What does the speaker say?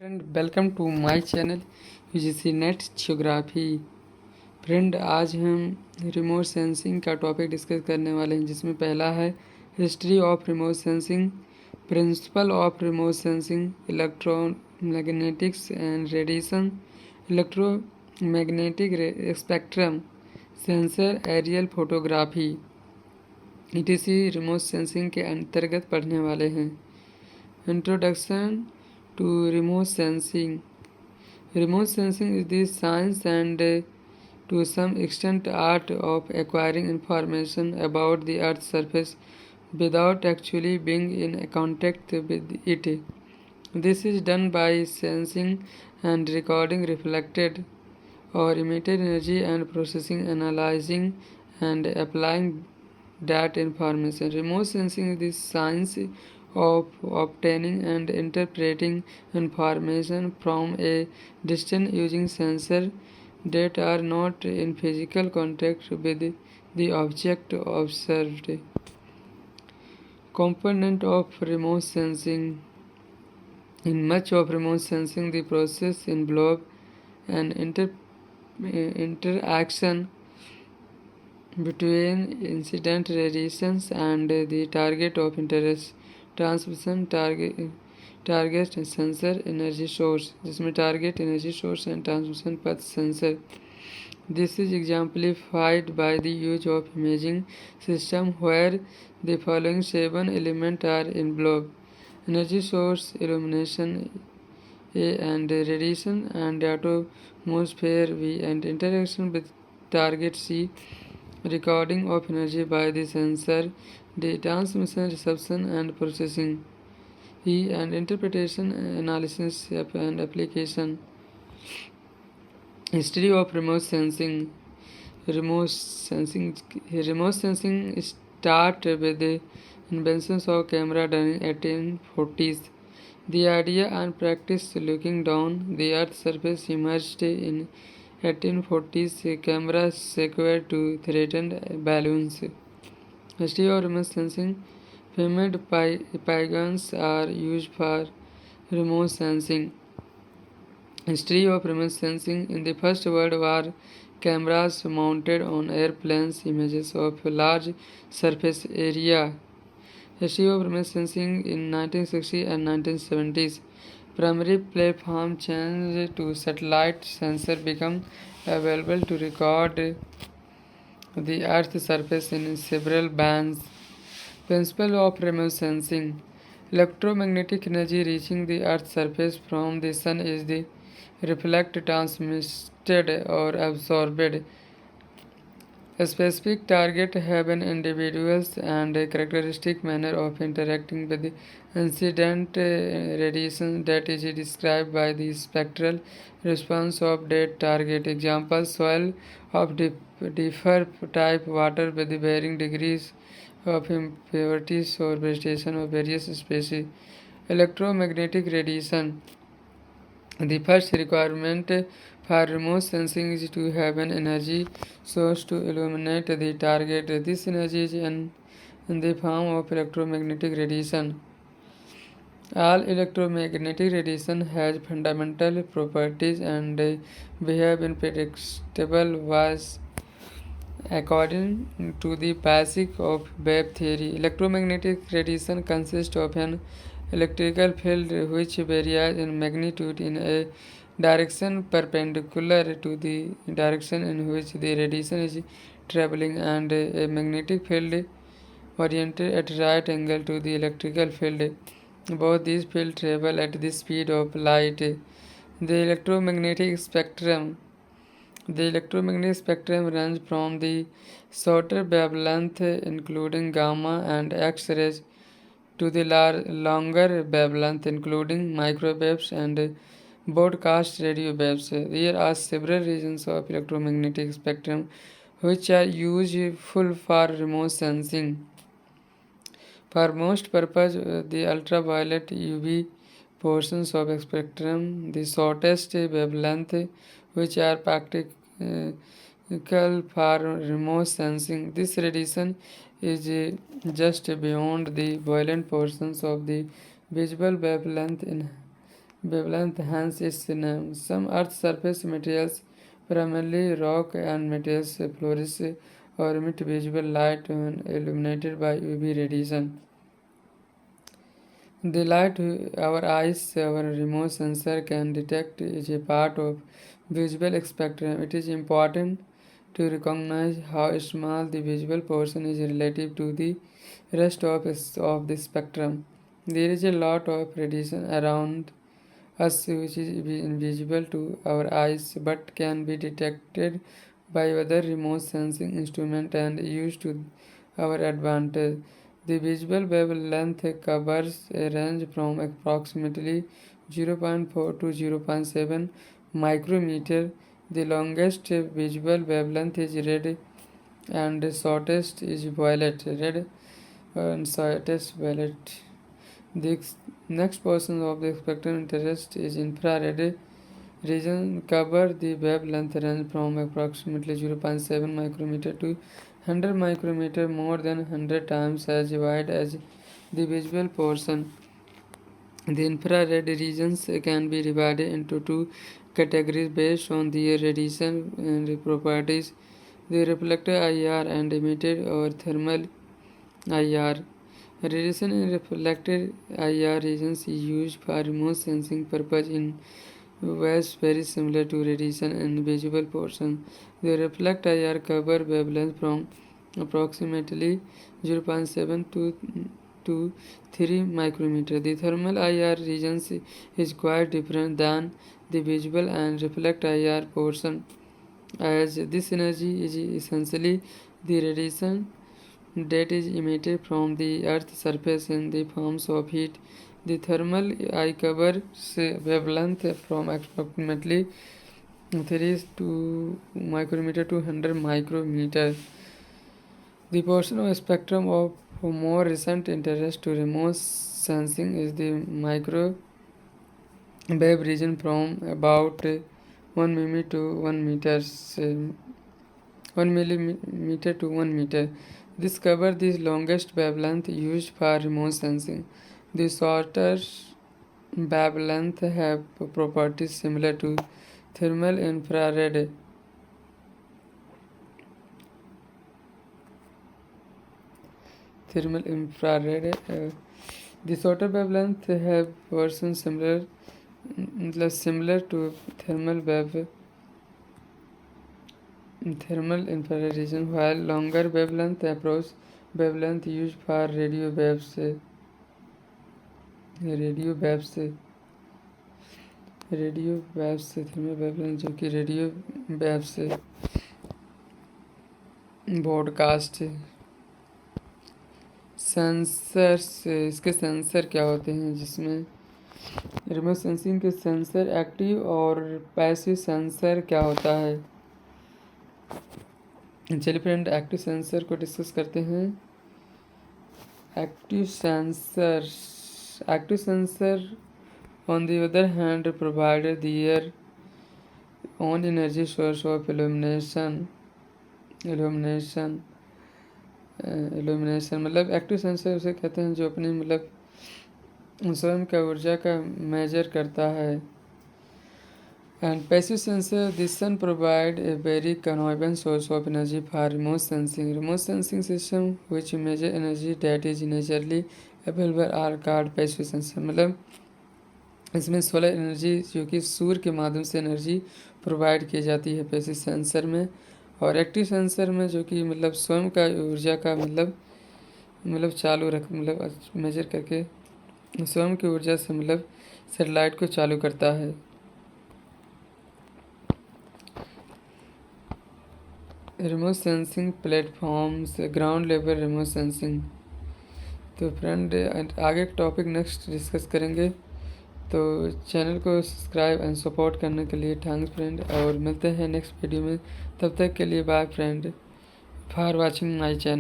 Friend, welcome to my channel UGC NET geography. Friend, आज हम remote sensing का topic discuss करने वाले हैं, जिसमें पहला है history of remote sensing, principle of remote sensing, electromagnetics and radiation, electromagnetic spectrum, sensor, aerial photography, ETC remote sensing के अंतर्गत पढ़ने वाले हैं। Introduction to remote sensing. Remote sensing is the science and to some extent art of acquiring information about the Earth's surface without actually being in contact with it. This is done by sensing and recording reflected or emitted energy and processing, analyzing and applying that information. Remote sensing is the science of obtaining and interpreting information from a distance using sensors that are not in physical contact with the object observed. Component of remote sensing. In much of remote sensing, the process involves an interaction between incident radiations and the target of interest. Transmission target sensor energy source, जिसमें target energy source and transmission पथ sensor. This is exemplified by the use of imaging system where the following 7 element are involve: energy source, illumination A and radiation and atmosphere V, and interaction with target C, recording of energy by the sensor D, transmission, reception and processing E, and interpretation, analysis and application. History of remote sensing. Remote sensing start with the inventions of camera during 1840s. The idea and practice looking down the Earth's surface emerged in 1840s. Cameras secured to threatened balloons. History of remote sensing. Famed pagans are used for remote sensing. History of remote sensing. In the First World War, cameras mounted on airplanes images of large surface area. History of remote sensing in 1960 and 1970s. Primary platform changed to satellite sensor become available to record the Earth's surface in several bands. Principle of remote sensing. Electromagnetic energy reaching the Earth's surface from the Sun is the reflected, transmitted or absorbed. A specific target have an individuals and a characteristic manner of interacting with the incident radiation that is described by the spectral response of that target. Example: soil of different type, water with varying degrees of impurities or vegetation of various species. Electromagnetic radiation. The first requirement for remote sensing is to have an energy source to illuminate the target. This energy is in the form of electromagnetic radiation. All electromagnetic radiation has fundamental properties and behave in predictable ways according to the basics of wave theory. Electromagnetic radiation consists of an electrical field which varies in magnitude in a direction perpendicular to the direction in which the radiation is traveling, and a magnetic field oriented at right angle to the electrical field. Both these fields travel at the speed of light. The electromagnetic spectrum. The electromagnetic spectrum runs from the shorter wavelength, including gamma and X-rays, to the longer wavelength, including microwaves and broadcast radio waves. There are several regions of electromagnetic spectrum which are useful for remote sensing. For most purposes, the ultraviolet UV portions of the spectrum, the shortest wavelength, which are practical for remote sensing. This radiation is just beyond the violent portions of the visible wavelength in wavelength, hence its name. Some Earth's surface materials, primarily rock and metals, fluoresce or emit visible light when illuminated by UV radiation. The light our eyes, our remote sensor can detect is a part of visible spectrum. It is important to recognize how small the visible portion is relative to the rest of the spectrum. There is a lot of radiation around us which is invisible to our eyes but can be detected by other remote sensing instruments and used to our advantage. The visible wavelength covers a range from approximately 0.4 to 0.7 micrometer. The longest visible wavelength is red and shortest is violet. Red and shortest violet. The next portion of the spectrum interest is infrared region cover the wavelength range from approximately 0.7 micrometer to 100 micrometer, more than 100 times as wide as the visible portion. The infrared regions can be divided into two categories based on their radiation and properties: the reflected IR and emitted or thermal IR. Radiation in reflected IR regions is used for remote sensing purpose in ways very similar to radiation in visible portion. The reflect IR cover wavelength from approximately 0.7 to 3 micrometer. The thermal IR regions is quite different than the visible and reflect IR portion, as this energy is essentially the radiation that is emitted from the Earth's surface in the forms of heat. The thermal eye covers wavelength from approximately 3 to micrometer to 100 micrometer. The portion of spectrum of more recent interest to remote sensing is the microwave region from about 1 mm to 1 meters, 1 millimeter to 1 meter. This covers the longest wavelength used for remote sensing. The shorter wavelength have properties similar to thermal infrared. The shorter wavelength have versions similar to thermal infrared region, while longer wavelength approach wavelength used for radio waves thermal wavelength जो कि radio wave से broadcast sensors. इसके sensor क्या होते हैं, जिसमें remote sensing के sensor active और पैसिव सेंसर क्या होता है। चलिए फ्रेंड, एक्टिव सेंसर को डिस्कस करते हैं। Active sensor on the other hand provided their own energy source of illumination मतलब एक्टिव सेंसर उसे कहते हैं जो अपनी मतलब स्वयं का ऊर्जा का मेजर करता है। And passive sensor this sun provide a very convenient source of energy for remote sensing system which measure energy that is naturally available are called passive sensor. मतलब इसमें सोलर एनर्जी जो कि सूर्य के माध्यम से एनर्जी प्रोवाइड की जाती है पैसिव सेंसर में, और एक्टिव सेंसर में जो कि मतलब स्वयं का ऊर्जा का मतलब चालू रख मतलब मेजर करके स्वयं की ऊर्जा से मतलब सैटेलाइट को चालू करता है। Remote sensing platforms, ground level remote sensing. तो फ्रेंड आगे टॉपिक नेक्स्ट डिस्कस करेंगे, तो चैनल को सब्सक्राइब एंड सपोर्ट करने के लिए थैंक्स फ्रेंड, और मिलते हैं नेक्स्ट वीडियो में। तब तक के लिए bye friend, for watching my channel.